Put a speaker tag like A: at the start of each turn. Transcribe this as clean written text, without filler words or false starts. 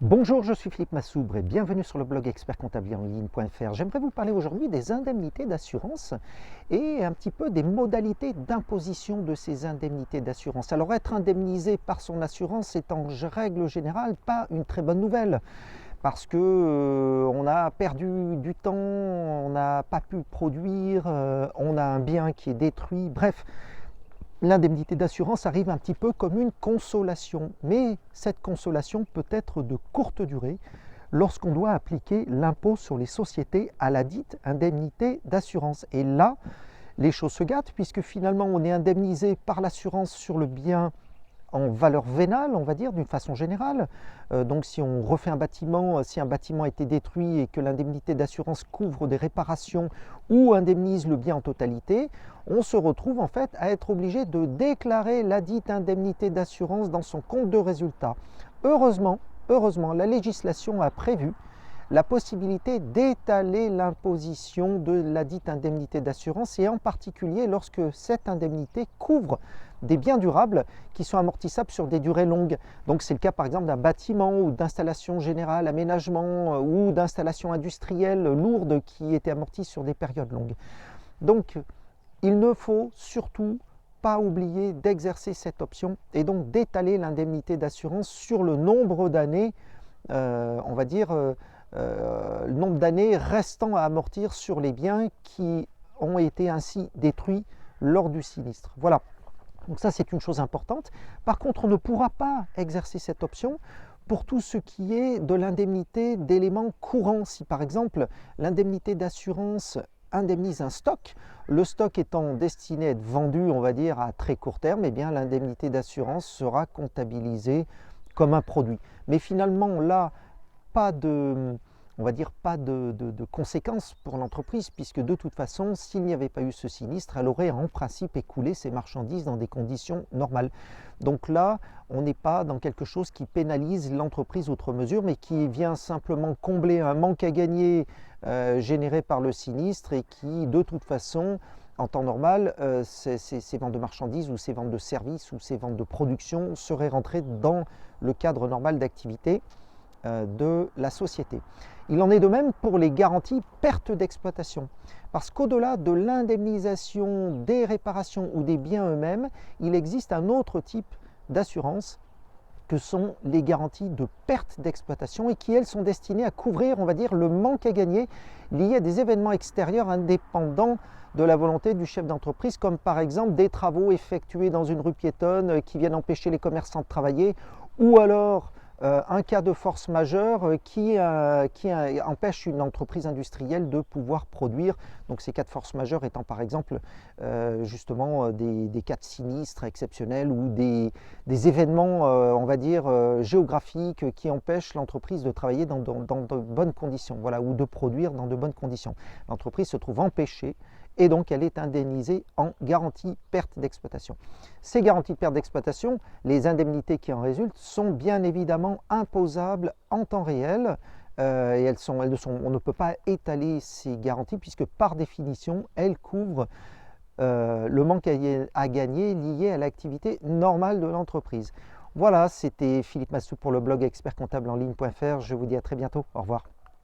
A: Bonjour, je suis Philippe Massoubre et bienvenue sur le blog expertcomptableenligne.fr. J'aimerais vous parler aujourd'hui des indemnités d'assurance et un petit peu des modalités d'imposition de ces indemnités d'assurance. Alors être indemnisé par son assurance est en règle générale pas une très bonne nouvelle parce que on a perdu du temps, on n'a pas pu produire, on a un bien qui est détruit, bref. L'indemnité d'assurance arrive un petit peu comme une consolation, mais cette consolation peut être de courte durée lorsqu'on doit appliquer l'impôt sur les sociétés à la dite indemnité d'assurance. Et là, les choses se gâtent puisque finalement on est indemnisé par l'assurance sur le bien en valeur vénale, on va dire, d'une façon générale. Donc si on refait un bâtiment, si un bâtiment a été détruit et que l'indemnité d'assurance couvre des réparations ou indemnise le bien en totalité, on se retrouve en fait à être obligé de déclarer la dite indemnité d'assurance dans son compte de résultat. Heureusement, la législation a prévu la possibilité d'étaler l'imposition de la dite indemnité d'assurance et en particulier lorsque cette indemnité couvre des biens durables qui sont amortissables sur des durées longues. Donc c'est le cas par exemple d'un bâtiment ou d'installation générale, aménagement ou d'installation industrielle lourde qui était amortie sur des périodes longues. Donc il ne faut surtout pas oublier d'exercer cette option et donc d'étaler l'indemnité d'assurance sur le nombre d'années, on va dire, le nombre d'années restant à amortir sur les biens qui ont été ainsi détruits lors du sinistre. Voilà, donc ça c'est une chose importante. Par contre, on ne pourra pas exercer cette option pour tout ce qui est de l'indemnité d'éléments courants. Si par exemple l'indemnité d'assurance indemnise un stock, le stock étant destiné à être vendu, on va dire, à très court terme, eh bien l'indemnité d'assurance sera comptabilisée comme un produit. Mais finalement, là, pas de, on va dire, pas de conséquences pour l'entreprise, puisque de toute façon, s'il n'y avait pas eu ce sinistre, elle aurait en principe écoulé ses marchandises dans des conditions normales. Donc là, on n'est pas dans quelque chose qui pénalise l'entreprise outre mesure, mais qui vient simplement combler un manque à gagner généré par le sinistre et qui, de toute façon, en temps normal, ces ventes de marchandises ou ces ventes de services ou ces ventes de production seraient rentrées dans le cadre normal d'activité de la société. Il en est de même pour les garanties perte d'exploitation. Parce qu'au-delà de l'indemnisation des réparations ou des biens eux-mêmes, il existe un autre type d'assurance que sont les garanties de perte d'exploitation et qui, elles, sont destinées à couvrir, on va dire, le manque à gagner lié à des événements extérieurs indépendants de la volonté du chef d'entreprise, comme par exemple des travaux effectués dans une rue piétonne qui viennent empêcher les commerçants de travailler, ou alors un cas de force majeure qui empêche une entreprise industrielle de pouvoir produire. Donc ces cas de force majeure étant par exemple justement des cas de sinistres exceptionnels ou des événements, on va dire, géographiques qui empêchent l'entreprise de travailler dans de bonnes conditions, voilà, ou de produire dans de bonnes conditions. L'entreprise se trouve empêchée et donc elle est indemnisée en garantie perte d'exploitation. Ces garanties de perte d'exploitation, les indemnités qui en résultent, sont bien évidemment imposables en temps réel et on ne peut pas étaler ces garanties puisque par définition, elles couvrent le manque à gagner lié à l'activité normale de l'entreprise. Voilà, c'était Philippe Massoubre pour le blog expertcomptableenligne.fr. Je vous dis à très bientôt. Au revoir.